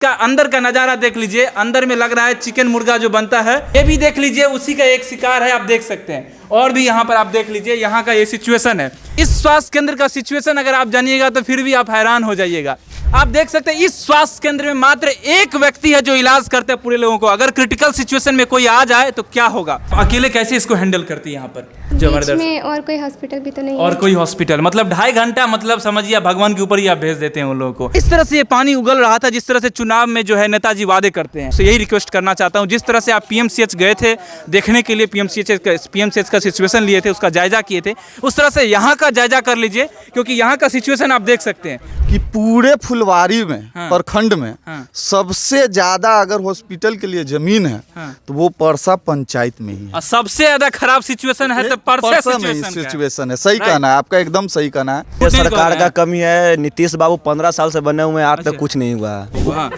का अंदर का नजारा देख लीजिए। अंदर में लग रहा है चिकन मुर्गा जो बनता है, ये भी देख लीजिए, उसी का एक शिकार है, आप देख सकते हैं। और भी यहाँ पर आप देख लीजिए, यहाँ का ये सिचुएशन है। इस स्वास्थ्य केंद्र का सिचुएशन अगर आप जानिएगा तो फिर भी आप हैरान हो जाइएगा। आप देख सकते हैं इस स्वास्थ्य केंद्र में मात्र एक व्यक्ति है जो इलाज करते हैं पूरे लोगों को। अगर क्रिटिकल सिचुएशन में कोई आ जाए तो क्या होगा? अकेले कैसे इसको हैंडल करती है यहाँ पर? बीच में और कोई हॉस्पिटल भी तो नहीं और है। कोई हॉस्पिटल मतलब 2.5 घंटा, मतलब समझिए भगवान के ऊपर ही आप भेज देते हैं उन लोगों को। इस तरह से ये पानी उगल रहा था जिस तरह से चुनाव में जो है नेताजी वादे करते हैं। तो यही रिक्वेस्ट करना चाहता हूँ, जिस तरह से आप पीएमसीएच गए थे देखने के लिए, पीएमसीएच का सिचुएशन लिए थे, उसका जायजा किए थे, उस तरह से यहाँ का जायजा कर लीजिए, क्योंकि यहाँ का सिचुएशन आप देख सकते हैं कि पूरे फुलवारी में प्रखंड में सबसे ज्यादा अगर हॉस्पिटल के लिए जमीन है तो वो परसा पंचायत में ही है। सबसे ज्यादा खराब सिचुएशन है तो परसा में सिचुएशन है। सही कहना है आपका, एकदम सही कहना है। ये सरकार का कमी है। नीतीश बाबू 15 साल से बने हुए हैं, आज तक कुछ नहीं हुआ।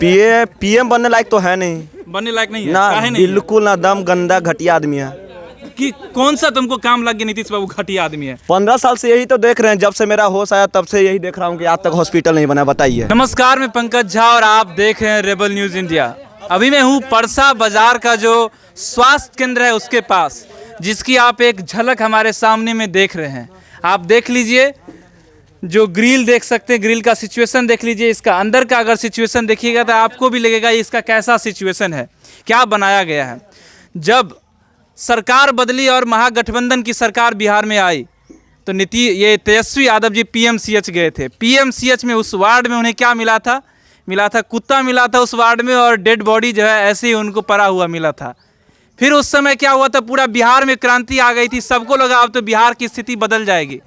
पीएम बनने लायक तो है नहीं, बनने लायक नहीं है ना, बिल्कुल ना, दम गंदा घटिया आदमी है। कि कौन सा तुमको काम लग गया नीतीश बाबू घटिया आदमी है? 15 साल से यही तो देख रहे हैं, जब से मेरा होश आया तब से यही देख रहा हूँ कि आज तक हॉस्पिटल नहीं बना। बताइए। नमस्कार, मैं पंकज झा और आप देख रहे हैं रेबल न्यूज इंडिया। अभी मैं हूँ परसा बाजार का जो स्वास्थ्य केंद्र है उसके पास, जिसकी आप एक झलक हमारे सामने में देख रहे हैं। आप देख लीजिए, जो ग्रिल देख सकते हैं, ग्रिल का सिचुएशन देख लीजिए। इसका अंदर का अगर सिचुएशन देखिएगा तो आपको भी लगेगा इसका कैसा सिचुएशन है, क्या बनाया गया है। जब सरकार बदली और महागठबंधन की सरकार बिहार में आई तो ये तेजस्वी यादव जी पीएमसीएच गए थे। पीएमसीएच में उस वार्ड में उन्हें क्या मिला था? कुत्ता मिला था उस वार्ड में, और डेड बॉडी जो है ऐसे ही उनको पड़ा हुआ मिला था। फिर उस समय क्या हुआ था, पूरा बिहार में क्रांति आ गई थी। सबको लगा अब तो बिहार की स्थिति बदल जाएगी।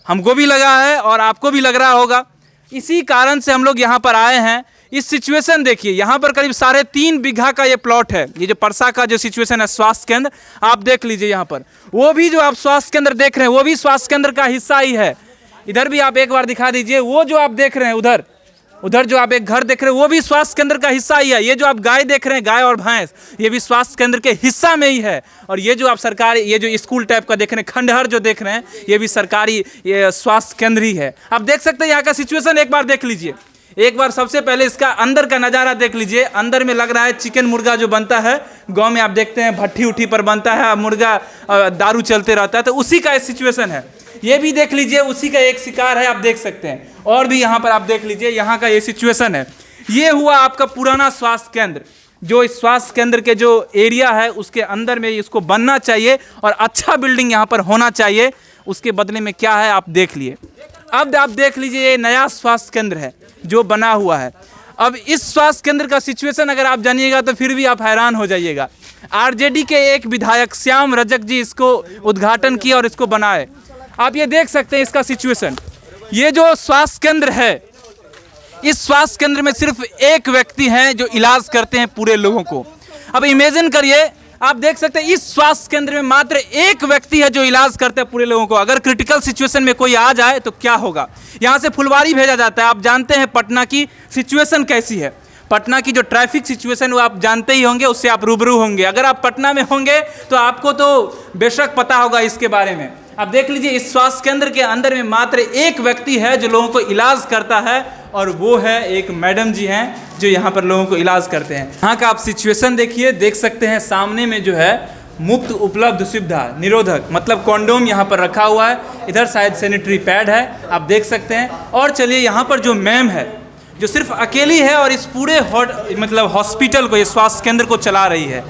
हमको भी लगा है और आपको भी लग रहा होगा। इसी कारण से हम लोग यहाँ पर आए हैं। इस सिचुएशन देखिए, यहाँ पर करीब 3.5 बीघा का ये प्लॉट है। ये जो परसा का जो सिचुएशन है स्वास्थ्य केंद्र, आप देख लीजिए। यहाँ पर वो भी जो आप स्वास्थ्य केंद्र देख रहे हैं वो भी स्वास्थ्य केंद्र का हिस्सा ही है। इधर भी आप एक बार दिखा दीजिए, वो जो आप देख रहे हैं उधर जो आप एक घर देख रहे हैं वो भी स्वास्थ्य केंद्र का हिस्सा ही है। ये जो आप गाय देख रहे हैं, गाय और भैंस, ये भी स्वास्थ्य केंद्र के हिस्सा में ही है। और ये जो आप सरकारी, ये जो स्कूल टाइप का देख रहे हैं, खंडहर जो देख रहे हैं, ये भी सरकारी स्वास्थ्य केंद्र ही है। आप देख सकते हैं यहाँ का सिचुएशन एक बार देख लीजिए। एक बार सबसे पहले इसका अंदर का नज़ारा देख लीजिए। अंदर में लग रहा है चिकन मुर्गा जो बनता है गांव में, आप देखते हैं भट्ठी उठी पर बनता है मुर्गा, दारू चलते रहता है, तो उसी का सिचुएशन है। ये भी देख लीजिए, उसी का एक शिकार है, आप देख सकते हैं। और भी यहाँ पर आप देख लीजिए, यहाँ का ये सिचुएशन है। ये हुआ आपका पुराना स्वास्थ्य केंद्र। जो इस स्वास्थ्य केंद्र के जो एरिया है उसके अंदर में इसको बनना चाहिए और अच्छा बिल्डिंग यहाँ पर होना चाहिए। उसके बदले में क्या है आप देख लिए। अब आप देख लीजिए, ये नया स्वास्थ्य केंद्र है जो बना हुआ है। अब इस स्वास्थ्य केंद्र का सिचुएशन अगर आप जानिएगा तो फिर भी आप हैरान हो जाइएगा। आरजेडी के एक विधायक श्याम रजक जी इसको उद्घाटन किए और इसको बनाए। आप ये देख सकते हैं इसका सिचुएशन। ये जो स्वास्थ्य केंद्र है, इस स्वास्थ्य केंद्र में सिर्फ एक व्यक्ति है जो इलाज करते हैं पूरे लोगों को। अब इमेजिन करिए, आप देख सकते हैं इस स्वास्थ्य केंद्र में मात्र एक व्यक्ति है जो इलाज करते हैं पूरे लोगों को। अगर क्रिटिकल सिचुएशन में कोई आ जाए तो क्या होगा? यहाँ से फुलवारी भेजा जाता है। आप जानते हैं पटना की सिचुएशन कैसी है। पटना की जो ट्रैफिक सिचुएशन वो आप जानते ही होंगे, उससे आप रूबरू होंगे। अगर आप पटना में होंगे तो आपको तो बेशक पता होगा इसके बारे में। आप देख लीजिए, इस स्वास्थ्य केंद्र के अंदर में मात्र एक व्यक्ति है जो लोगों को इलाज करता है, और वो है एक मैडम जी हैं जो यहाँ पर लोगों को इलाज करते हैं। यहाँ का आप सिचुएशन देखिए, देख सकते हैं सामने में जो है मुफ्त उपलब्ध सुविधा निरोधक, मतलब कॉन्डोम यहाँ पर रखा हुआ है। इधर शायद सैनिटरी पैड है, आप देख सकते हैं। और चलिए, यहाँ पर जो मैम है जो सिर्फ अकेली है और इस पूरे मतलब हॉस्पिटल को, ये स्वास्थ्य केंद्र को चला रही है।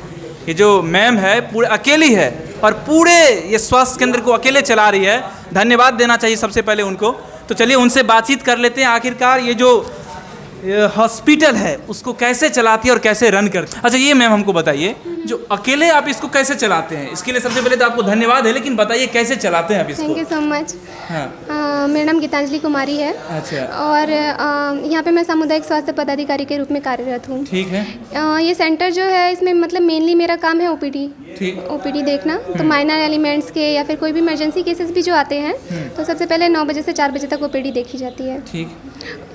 ये जो मैम है पूरे अकेली है और पूरे ये स्वास्थ्य केंद्र को अकेले चला रही है। धन्यवाद देना चाहिए सबसे पहले उनको। तो चलिए उनसे बातचीत कर लेते हैं, आखिरकार ये जो हॉस्पिटल है उसको कैसे चलाती है और कैसे रन करती है। अच्छा, ये मैम हमको बताइए, जो अकेले आप इसको कैसे चलाते हैं? इसके लिए सबसे पहले तो आपको धन्यवाद है, लेकिन बताइए कैसे चलाते हैं आप इसको? Thank you so much. हाँ, मेरा नाम गीतांजलि कुमारी है। अच्छा। और यहाँ पे मैं सामुदायिक स्वास्थ्य पदाधिकारी के रूप में कार्यरत हूँ। ठीक है। ये सेंटर जो है, इसमें मतलब मेनली मेरा काम है ओपीडी देखना। तो माइनर एलिमेंट्स के या फिर कोई भी इमरजेंसी केसेस भी जो आते हैं तो सबसे पहले 9 बजे से 4 बजे तक ओपीडी देखी जाती है। ठीक।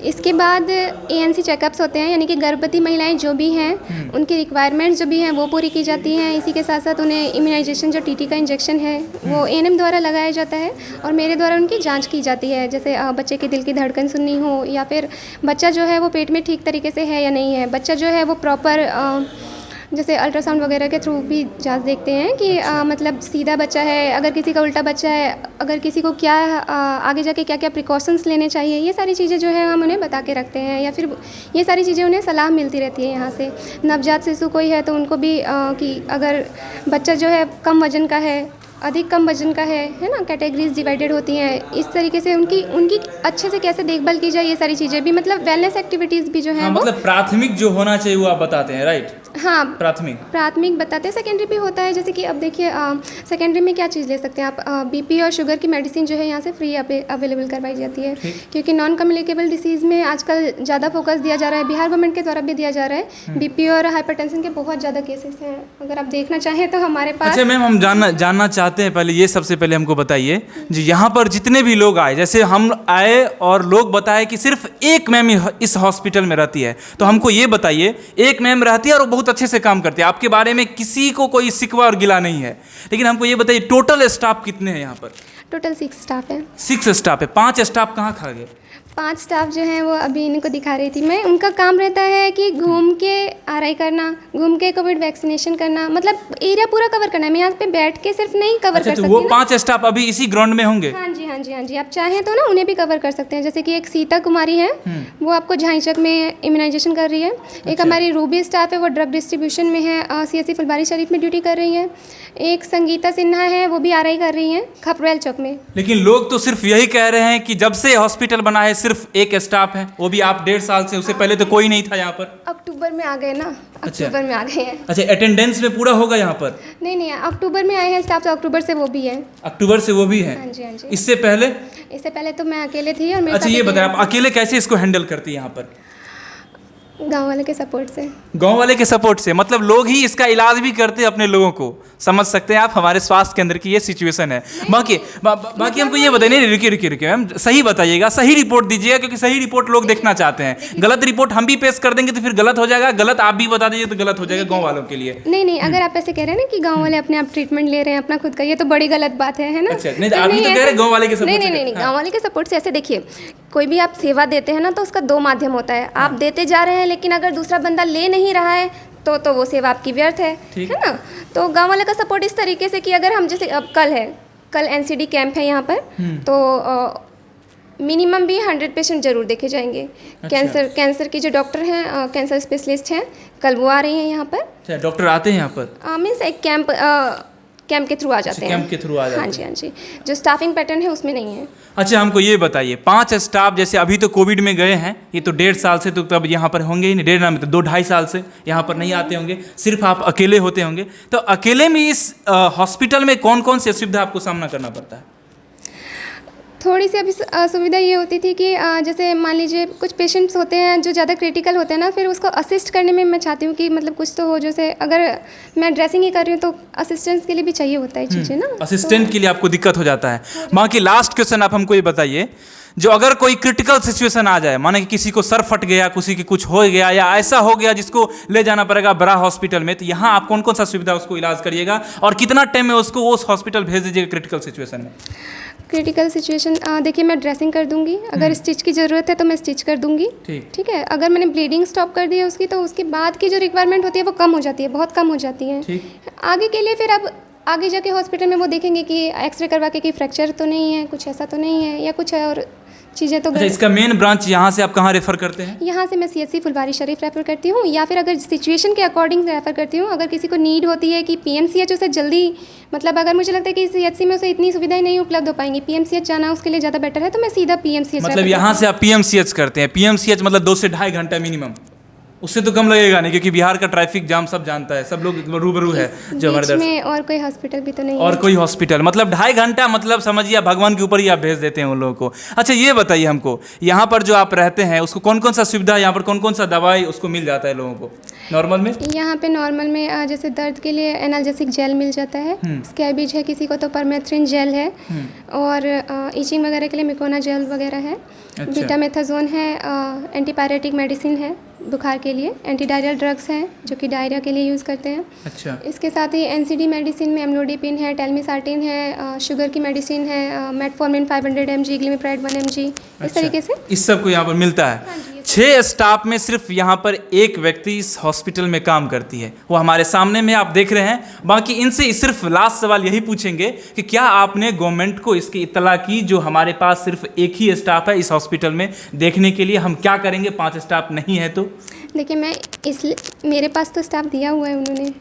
इसके बाद ANC चेकअप्स होते हैं, यानी कि गर्भवती महिलाएं जो भी हैं उनकी रिक्वायरमेंट्स जो भी हैं वो पूरी की जाती हैं। इसी के साथ साथ उन्हें इम्यूनाइजेशन जो TT का इंजेक्शन है वो ANM द्वारा लगाया जाता है और मेरे द्वारा उनकी जांच की जाती है, जैसे बच्चे के दिल की धड़कन सुननी हो या फिर बच्चा जो है वो पेट में ठीक तरीके से है या नहीं है, बच्चा जो है वो प्रॉपर जैसे अल्ट्रासाउंड वगैरह के थ्रू भी जांच देखते हैं कि मतलब सीधा बच्चा है, अगर किसी का उल्टा बच्चा है, अगर किसी को क्या आगे जाके क्या क्या प्रिकॉशंस लेने चाहिए, ये सारी चीज़ें जो है हम उन्हें बता के रखते हैं या फिर ये सारी चीज़ें उन्हें सलाह मिलती रहती है यहाँ से। नवजात शिशु कोई है तो उनको भी कि अगर बच्चा जो है कम वजन का है, अधिक कम वजन का है ना, कैटेगरीज डिवाइडेड होती हैं, इस तरीके से उनकी अच्छे से कैसे देखभाल की जाए, ये सारी चीज़ें भी, मतलब वेलनेस एक्टिविटीज़ भी जो है मतलब प्राथमिक जो होना चाहिए वो आप बताते हैं, राइट? हाँ, प्राथमिक बताते हैं। सेकेंडरी भी होता है, जैसे कि अब देखिए सेकेंडरी में क्या चीज़ ले सकते हैं आप, BP और शुगर की मेडिसिन जो है यहाँ से फ्री अवेलेबल करवाई जाती है, क्योंकि नॉन कम्युनिकेबल डिसीज़ में आजकल ज़्यादा फोकस दिया जा रहा है, बिहार गवर्नमेंट के द्वारा भी दिया जा रहा है। BP और हाइपरटेंशन के बहुत ज़्यादा केसेस हैं, अगर आप देखना चाहें तो हमारे पास। अच्छा मैम, हम जानना चाहते हैं, पहले ये सबसे पहले हमको बताइए जी, यहाँ पर जितने भी लोग आए, जैसे हम आए और लोग बताए कि सिर्फ एक मैम इस हॉस्पिटल में रहती है, तो हमको ये बताइए, एक मैम रहती है और बहुत अच्छे से काम करते हैं, आपके बारे में किसी को कोई शिकवा और गिला नहीं है, लेकिन हमको ये बताइए टोटल स्टाफ कितने हैं यहाँ पर? टोटल 6 स्टाफ है। 6 स्टाफ है। 5 स्टाफ कहाँ खा गए? 5 स्टाफ जो हैं वो अभी इनको दिखा रही थी मैं, उनका काम रहता है कि घूम के RI करना, घूम के कोविड वैक्सीनेशन करना, मतलब एरिया पूरा कवर करना है। मैं यहाँ पे बैठ के सिर्फ नहीं कवर कर सकती। वो 5 स्टाफ अभी इसी ग्राउंड में होंगे? हाँ जी, हाँ जी, हाँ जी, आप चाहें तो ना उन्हें भी कवर कर सकते हैं। जैसे कि एक सीता कुमारी है, वो आपको झांझक में इम्यूनाइजेशन कर रही है। एक हमारी रूबी स्टाफ है, वो ड्रग डिस्ट्रीब्यूशन में है, CSC फुलबारी शरीफ में ड्यूटी कर रही है। एक संगीता सिन्हा है, वो भी RI कर रही हैं खपरेल चौक में। लेकिन लोग तो सिर्फ यही कह रहे हैं कि जब से हॉस्पिटल बना है सिर्फ एक स्टाफ है, वो भी आप 1.5 साल से, उससे पहले तो कोई नहीं था यहाँ पर। अक्टूबर में आ गए ना, अक्टूबर में आ गए हैं। अच्छा, अटेंडेंस में पूरा होगा यहाँ पर? नहीं, अक्टूबर में आए हैं स्टाफ, तो अक्टूबर से वो भी है। अक्टूबर से वो भी है? हाँ जी, हाँ जी। इससे पहले तो मैं अकेले थी और मेरे अच्छा, ये बताएं आप अकेले कैसे इसको हैंडल करती है यहाँ पर? गांव वाले के सपोर्ट से। गांव वाले के सपोर्ट से, मतलब लोग ही इसका इलाज भी करते हैं अपने लोगों को। समझ सकते हैं आप, हमारे स्वास्थ्य केंद्र की ये सिचुएशन है। बाकी हमको ये बताइए, नहीं रुकिए मैम, सही बताइएगा, सही रिपोर्ट दीजिएगा, क्योंकि सही रिपोर्ट लोग देखना चाहते हैं। गलत रिपोर्ट हम भी पेश कर देंगे तो फिर गलत हो जाएगा, गलत आप भी बता दीजिए तो गलत हो जाएगा गाँव वालों के लिए। नहीं, अगर आप ऐसे कह रहे हैं ना कि गाँव वाले अपने आप ट्रीटमेंट ले रहे हैं अपना खुद का, ये तो बड़ी गलत बात है ना। अच्छा, नहीं आप ही तो कह रहे हैं गाँव वाले के सपोर्ट से। नहीं, गाँव वाले के सपोर्ट से। ऐसे देखिए, कोई भी आप सेवा देते हैं ना तो उसका 2 माध्यम होता है। आप देते जा रहे हैं, लेकिन अगर दूसरा बंदा ले नहीं रहा है तो वो सेवा आपकी व्यर्थ है ना। तो गांव वाले का सपोर्ट इस तरीके से कि अगर हम जैसे अब कल NCD कैंप है यहाँ पर, तो मिनिमम भी 100 पेशेंट जरूर देखे जाएंगे। अच्छा। कैंसर की जो डॉक्टर हैं, कैंसर स्पेशलिस्ट हैं, कल वो आ रही हैं यहाँ पर। अच्छा, डॉक्टर आते हैं यहाँ पर? मीन्स एक कैंप के थ्रू आ जाते हैं। कैंप के थ्रू आ जाते हैं? हाँ जी। जो स्टाफिंग पैटर्न है उसमें नहीं है। अच्छा, हमको ये बताइए, 5 स्टाफ जैसे अभी तो कोविड में गए हैं, ये तो 1.5 साल से तो तब यहाँ पर होंगे ही नहीं, 1.5 ना, मतलब 2-2.5 साल से यहाँ पर नहीं आते होंगे, सिर्फ आप अकेले होते होंगे। तो अकेले में इस हॉस्पिटल में कौन कौन सी असुविधा आपको सामना करना पड़ता है? थोड़ी सी अभी असुविधा ये होती थी कि जैसे मान लीजिए कुछ पेशेंट्स होते हैं जो ज़्यादा क्रिटिकल होते हैं ना, फिर उसको असिस्ट करने में मैं चाहती हूँ कि मतलब कुछ तो हो। जैसे अगर मैं ड्रेसिंग ही कर रही हूँ तो असिस्टेंस के लिए भी चाहिए होता है चीज़ें ना, असिस्टेंट के लिए आपको दिक्कत हो जाता है। बाकी लास्ट क्वेश्चन आप हमको ये बताइए, जो अगर कोई क्रिटिकल सिचुएशन आ जाए, माने कि किसी को सर फट गया, किसी की कुछ हो गया या ऐसा हो गया जिसको ले जाना पड़ेगा बड़ा हॉस्पिटल में, तो यहाँ आप कौन कौन सा सुविधा उसको इलाज करिएगा और कितना टाइम में उसको उस हॉस्पिटल भेज दीजिएगा क्रिटिकल सिचुएशन में? क्रिटिकल सिचुएशन देखिए, मैं ड्रेसिंग कर दूंगी, अगर स्टिच की ज़रूरत है तो मैं स्टिच कर दूंगी। ठीक है। अगर मैंने ब्लीडिंग स्टॉप कर दी है उसकी, तो उसके बाद की जो रिक्वायरमेंट होती है वो कम हो जाती है, बहुत कम हो जाती है। आगे के लिए फिर अब आगे जाके हॉस्पिटल में वो देखेंगे कि एक्सरे करवा के कि फ्रैक्चर तो नहीं है, कुछ ऐसा तो नहीं है, या कुछ और चीज़ें तो। अच्छा, इसका मेन ब्रांच यहाँ से आप कहाँ रेफर करते हैं? यहाँ से मैं CSC फुलबारी शरीफ रेफर करती हूँ, या फिर अगर सिचुएशन के अकॉर्डिंग रेफर करती हूँ। अगर किसी को नीड होती है कि PMCH उसे जल्दी, मतलब अगर मुझे लगता है कि CHC में उसे इतनी सुविधाएं नहीं उपलब्ध हो पाएंगी, PMCH जाना उसके लिए ज़्यादा बेटर है, तो मैं सीधा PMCH। मतलब यहाँ से आप PMCH करते हैं? PMCH मतलब 2 से 2.5 घंटा मिनिमम, उससे तो कम लगेगा नहीं, क्योंकि बिहार का ट्रैफिक जाम सब जानता है, सब लोग रूबरू है जो हमारे में। और कोई हॉस्पिटल भी तो नहीं और कोई हॉस्पिटल, मतलब 2.5 घंटा, मतलब समझिए भगवान के ऊपर ही आप भेज देते हैं उन लोगों को। अच्छा, ये बताइए हमको, यहाँ पर जो आप रहते हैं उसको कौन कौन सा सुविधा, यहाँ पर कौन कौन सा दवाई उसको मिल जाता है लोगों को? नॉर्मल में? यहाँ पे नॉर्मल में जैसे दर्द के लिए एनाल्जेसिक जेल मिल जाता है, स्कैबिज है किसी को तो परमेथ्रिन जेल है, और ईचिंग वगैरह के लिए मिकोना जेल वगैरह है। अच्छा। बीटामेथाजोन है, एंटीपायरेटिक मेडिसिन है बुखार के लिए, एंटी डायरियल ड्रग्स हैं जो कि डायरिया के लिए यूज़ करते हैं। अच्छा। इसके साथ ही एनसीडी मेडिसिन में एमलोडिपिन है, टेलमिसार्टिन है, शुगर की मेडिसिन है, मेटफॉर्मिन 500 mg, ग्लिमिप्राइड 1 mg, इस तरीके से इस सब को यहाँ पर मिलता है। 6 स्टाफ में सिर्फ यहाँ पर एक व्यक्ति इस हॉस्पिटल में काम करती है, वो हमारे सामने में आप देख रहे हैं। बाकी इनसे सिर्फ लास्ट सवाल यही पूछेंगे कि क्या आपने गवर्नमेंट को इसकी इत्तला की जो हमारे पास सिर्फ एक ही स्टाफ है इस हॉस्पिटल में देखने के लिए, हम क्या करेंगे 5 स्टाफ नहीं है तो? देखिए मैं मेरे पास तो स्टाफ दिया हुआ है उन्होंने,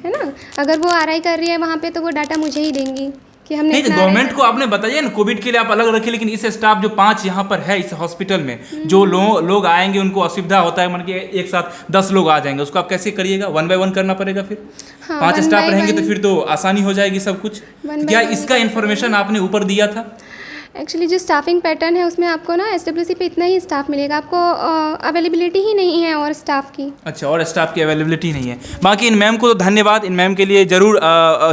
है ना। अगर वो आरआई कर रही है वहाँ पे तो वो डाटा मुझे ही देंगी कि हमने नहीं, तो गवर्नमेंट को आपने बताइए ना, कोविड के लिए आप अलग रखिए, लेकिन इस स्टाफ जो 5 यहाँ पर है इस हॉस्पिटल में, जो लोग आएंगे उनको असुविधा होता है, मान के एक साथ 10 लोग आ जाएंगे, उसको आप कैसे करिएगा? 1 by 1 करना पड़ेगा फिर। हाँ, 5 1 स्टाफ by रहेंगे तो 1 फिर तो आसानी हो जाएगी सब कुछ। 1 by क्या 1 इसका इन्फॉर्मेशन आपने ऊपर दिया था? एक्चुअली जो स्टाफिंग पैटर्न है उसमें आपको ना एसडब्ल्यूसी पे इतना ही स्टाफ मिलेगा, आपको अवेलेबिलिटी ही नहीं है और स्टाफ की। अच्छा, और स्टाफ की अवेलेबिलिटी नहीं है। बाकी इन मैम को तो धन्यवाद, इन मैम के लिए ज़रूर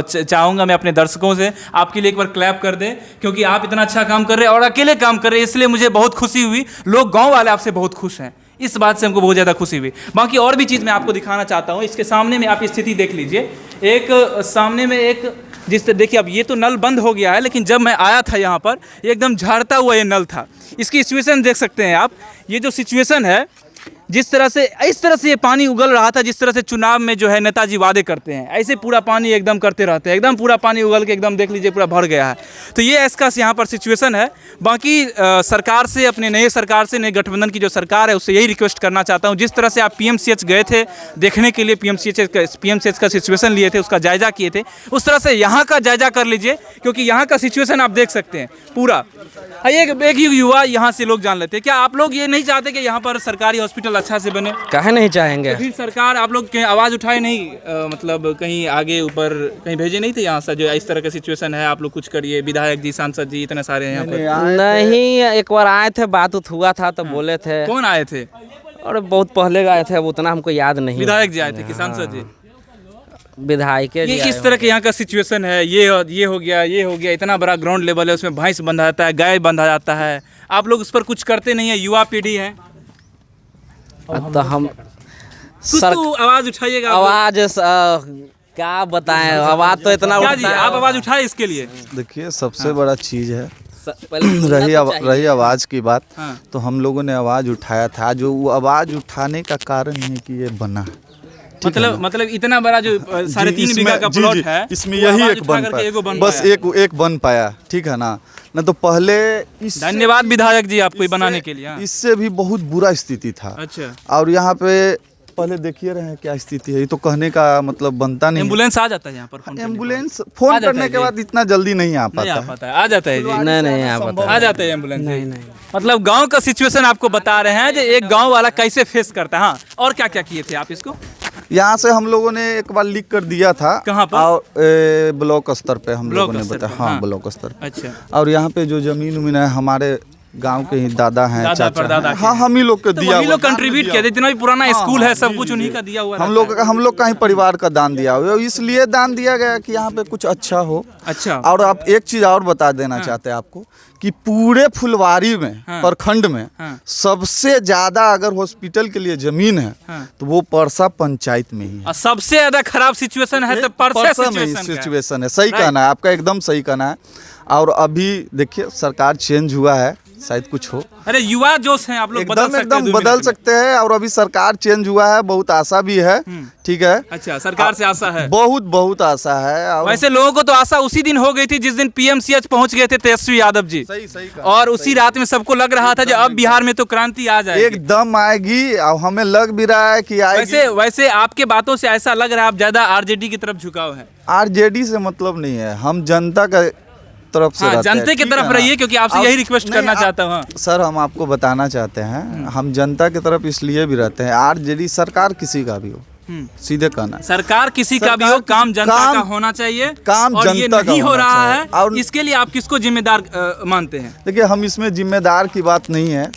चाहूँगा मैं अपने दर्शकों से आपके लिए एक बार क्लैप कर दें, क्योंकि आप इतना अच्छा काम कर रहे हैं और अकेले काम कर रहे हैं, इसलिए मुझे बहुत खुशी हुई। लोग गाँव वाले आपसे बहुत खुश हैं, इस बात से हमको बहुत ज़्यादा खुशी हुई। बाकी और भी चीज़ मैं आपको दिखाना चाहता हूँ। इसके सामने में आप स्थिति देख लीजिए, एक सामने में एक जिस तरह देखिए, अब ये तो नल बंद हो गया है, लेकिन जब मैं आया था यहाँ पर एकदम झड़ता हुआ ये नल था। इसकी सिचुएशन देख सकते हैं आप, ये जो सिचुएशन है, जिस तरह से इस तरह से ये पानी उगल रहा था, जिस तरह से चुनाव में जो है नेताजी वादे करते हैं, ऐसे पूरा पानी एकदम करते रहते हैं, एकदम पूरा पानी उगल के एकदम देख लीजिए पूरा भर गया है। तो ये इसका यहाँ पर सिचुएशन है। बाकी सरकार से, अपने नए सरकार से, नए गठबंधन की जो सरकार है उससे यही रिक्वेस्ट करना चाहता हूँ, जिस तरह से आप PMCH गए थे देखने के लिए, PMCH का सिचुएशन लिए थे, उसका जायजा किए थे, उस तरह से यहाँ का जायजा कर लीजिए, क्योंकि यहाँ का सिचुएशन आप देख सकते हैं पूरा। एक युवा यहाँ से लोग जान लेते हैं, क्या आप लोग ये नहीं चाहते कि यहाँ पर सरकारी हॉस्पिटल अच्छा से बने? काहे नहीं चाहेंगे? तो फिर सरकार आप लोग कहीं आवाज़ उठाए नहीं, मतलब कहीं आगे ऊपर कहीं भेजे नहीं थे यहाँ से, जो इस तरह का सिचुएशन है आप लोग कुछ करिए? विधायक जी, सांसद जी, इतने सारे हैं यहाँ पर। नहीं, एक बार आए थे, बात हुआ था तो बोले थे। कौन आए थे? और बहुत पहले आए थे, उतना हमको याद नहीं। विधायक जी आए थे कि सांसद जी? विधायक ये किस तरह के यहाँ का सिचुएशन है? ये हो गया, इतना बड़ा ग्राउंड लेवल है, उसमें भैंस बंधा जाता है, गाय बंधा जाता है, आप लोग उस पर कुछ करते नहीं है? युवा पीढ़ी है तो हम कुछ तो आवाज उठाइएगा। आवाज क्या बताएं, आवाज तो इतना क्या जी, आप आवाज उठाए इसके लिए। देखिए, सबसे बड़ा चीज़ है पहले रही आवाज़ की बात, हाँ। तो हम लोगों ने आवाज़ उठाया था। जो वो आवाज़ उठाने का कारण है कि ये बना, मतलब इतना बड़ा जो 3.5 बीघा का प्लॉट है, इसमें यही एक बन पाया, बस एक बन पाया, ठीक है ना। न तो पहले धन्यवाद विधायक जी आपको ये बनाने के लिए। हाँ। इससे भी बहुत बुरा स्थिति था। अच्छा। और यहाँ पे पहले देखिए रहे हैं क्या स्थिति है, ये तो कहने का मतलब बनता नहीं। एम्बुलेंस आ जाता है यहाँ पर? एम्बुलेंस फोन करने के बाद इतना जल्दी नहीं आ पाता है। आ जाता है जी? नहीं आ जाता है एम्बुलेंस? नहीं। मतलब गांव का सिचुएशन आपको बता रहे हैं जो एक गांव वाला कैसे फेस करता है। हाँ, और क्या क्या किए थे आप इसको? यहाँ से हम लोगों ने एक बार लिख कर दिया था। कहाँ पर? और ब्लॉक स्तर पे हम लोगों ने बताया। हाँ, ब्लॉक स्तर पे। अच्छा। और यहाँ पे जो जमीन है हमारे गांव के ही दादा हैं, चाचा हैं। हाँ, हम ही लोग को दिया, हम ही लोग कंट्रीब्यूट किया, जितना भी पुराना स्कूल है सब कुछ उन्हीं का दिया हुआ। हम लोग का ही परिवार का दान दिया हुआ, इसलिए दान दिया गया कि यहाँ पे कुछ अच्छा हो। अच्छा। और आप एक चीज और बता देना चाहते हैं आपको कि पूरे फुलवारी में, प्रखंड में सबसे ज्यादा अगर हॉस्पिटल के लिए जमीन है तो वो परसा पंचायत में ही है। सबसे ज्यादा खराब सिचुएशन है तो परसा में सिचुएशन है। सही कहना है आपका, एकदम सही कहना है। और अभी देखिए सरकार चेंज हुआ है, शायद कुछ हो। अरे युवा जोश हैं आप लोग, एकदम बदल सकते हैं। और अभी सरकार चेंज हुआ है, बहुत आशा भी है, ठीक है। अच्छा, सरकार से आशा है? बहुत आशा है। वैसे लोगों को तो आशा उसी दिन हो गई थी जिस दिन PMCH पहुंच गए थे तेजस्वी यादव जी। सही और उसी रात में सबको लग रहा था जो अब बिहार में तो क्रांति आ जाएगी, एकदम आएगी। और हमें लग भी रहा है कि आएगी। वैसे आपके बातों से ऐसा लग रहा है आप ज्यादा RJD की तरफ झुकाव है। RJD से मतलब नहीं है, हम जनता का तरफ से रहते हैं। जनता की तरफ रहिए, क्योंकि आपसे यही रिक्वेस्ट करना चाहता हूँ। सर, हम आपको बताना चाहते हैं, हम जनता की तरफ इसलिए भी रहते हैं। RJD सरकार किसी का भी हो, सीधे कहना, सरकार किसी का भी हो, काम जनता का होना चाहिए। काम और जनता ये का नहीं हो रहा है, और इसके लिए आप किसको जिम्मेदार मानते हैं? देखिए, हम इसमें जिम्मेदार की बात नहीं है।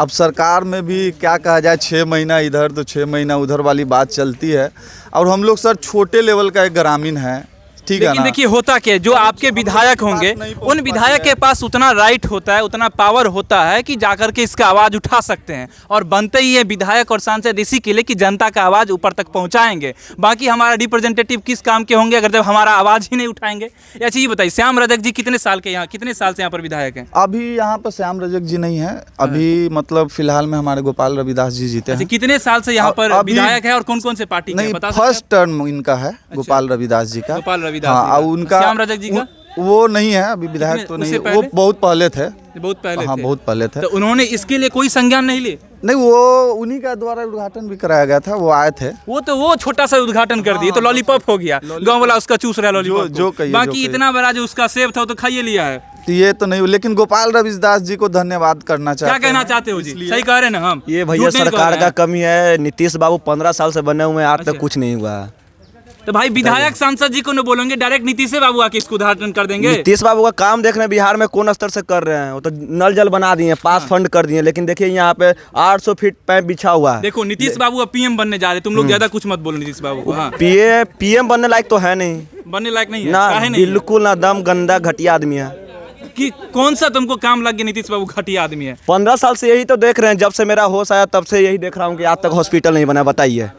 अब सरकार में भी क्या कहा जाए, 6 महीना इधर तो 6 महीना उधर वाली बात चलती है। और हम लोग सर छोटे लेवल का एक ग्रामीण है, ठीक है लेकिन ना। देखिए होता क्या है, जो आपके विधायक होंगे उन विधायक के पास उतना राइट होता है, उतना पावर होता है कि जाकर के इसका आवाज़ उठा सकते हैं। और बनते ही है विधायक और सांसद इसी के लिए कि जनता का आवाज़ ऊपर तक पहुंचाएंगे। बाकी हमारा रिप्रेजेंटेटिव किस काम के होंगे अगर जब हमारा आवाज़ ही नहीं उठाएंगे। अच्छा ये बताइए, श्याम रजक जी कितने साल के यहाँ, कितने साल से यहाँ पर विधायक हैं? अभी यहाँ पर श्याम रजक जी नहीं है, अभी मतलब फिलहाल में हमारे गोपाल रविदास जी जीते हैं। कितने साल से यहाँ पर अभी- विधायक है और कौन कौन से पार्टी के नहीं, हैं, बता सकते हैं फर्स्ट टर्म इनका है गोपाल रविदास जी का। गोपाल रविदास हाँ, जी का। और उनका श्याम रजक जी का? वो नहीं है अभी विधायक, तो नहीं उससे है, वो पहले? बहुत पहले थे। बहुत पहले हाँ थे। बहुत पहले थे। तो उन्होंने इसके लिए कोई संज्ञान नहीं लिए? नहीं, वो उन्हीं का द्वारा उद्घाटन भी कराया गया था, वो आए थे। वो छोटा सा उद्घाटन कर दिए तो लॉलीपॉप हो गया, गांव वाला उसका चूस रहा है लॉलीपॉप जो को। कहिए, बाकी जो कहिए। इतना बड़ा जो उसका सेब था वो तो खाइए लिया है। तो ये तो नहीं, लेकिन गोपाल रविदास जी को धन्यवाद करना क्या चाहते कहना चाहते हो जी? सही कह रहे हैं ना हम? ये भैया झूठ नहीं कह सरकार रहे का हैं। कमी है। नीतीश बाबू 15 साल से बने हुए हैं, आज अच्छा। तक कुछ नहीं हुआ। तो भाई विधायक सांसद जी को न बोलेंगे, डायरेक्ट नीतीश बाबू आके इसको उद्घाटन कर देंगे। नीतीश बाबू का काम देख रहे हैं बिहार में कौन स्तर से कर रहे हैं। वो तो नल जल बना दिए, पास फंड कर दिए, लेकिन देखिए यहाँ पे 800 फीट पाइप बिछा हुआ है। देखो नीतीश बाबू अब पीएम बनने जा रहे, तुम लोग ज्यादा कुछ मत बोलो नीतीश बाबू को। हाँ, पीएम बनने लायक तो है नहीं बनने लायक नहीं है। ना, काहे नहीं है? बिल्कुल ना, दम गंदा घटिया आदमी है। कि कौन सा तुमको काम लग गया नीतीश बाबू घटिया आदमी है? 15 साल से यही तो देख रहे हैं, जब से मेरा होश आया तब से यही देख रहा हूँ कि आज तक हॉस्पिटल नहीं बना। बताइए,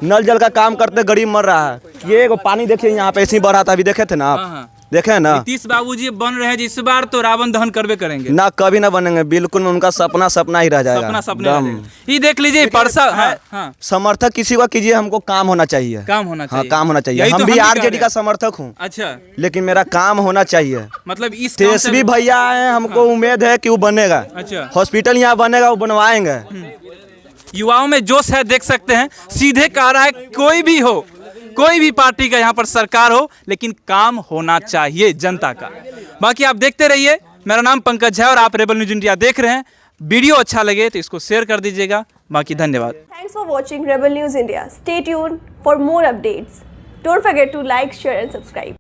नल जल का काम करते गरीब मर रहा है। ये एगो पानी देखिए यहाँ पे ऐसे ही बढ़ रहा था, अभी देखे थे ना हाँ, हाँ। आप? देखे हैं ना? नीतीश बाबू जी बन रहे हैं इस बार तो रावण दहन करवे करेंगे। ना, कभी ना बनेंगे, बिल्कुल उनका सपना सपना ही रह जाएगा। सपना सपने दम। ये देख लीजिए परसा। हाँ, हाँ। समर्थक किसी का कीजिए, हमको काम होना चाहिए। काम होना चाहिए। हाँ, काम होना चाहिए। यही तो हम भी कह आरजेडी रहे का हैं। समर्थक हूँ, अच्छा, लेकिन मेरा काम होना चाहिए। मतलब इस काम से- तेजस्वी भैया आए, हमको उम्मीद है कि वो बनेगा। अच्छा। हॉस्पिटल यहाँ बनेगा, वो बनवाएंगे। युवाओं में जोश है, देख सकते हैं। सीधे कह रहा है कोई भी हो, कोई भी पार्टी का यहाँ पर सरकार हो, लेकिन काम होना चाहिए जनता का। बाकी आप देखते रहिए। मेरा नाम पंकज है और आप रेबल न्यूज इंडिया देख रहे हैं। वीडियो अच्छा लगे तो इसको शेयर कर दीजिएगा। बाकी धन्यवाद। Thanks for watching Rebel News India. Stay tuned for more updates. Don't forget to like, share and subscribe.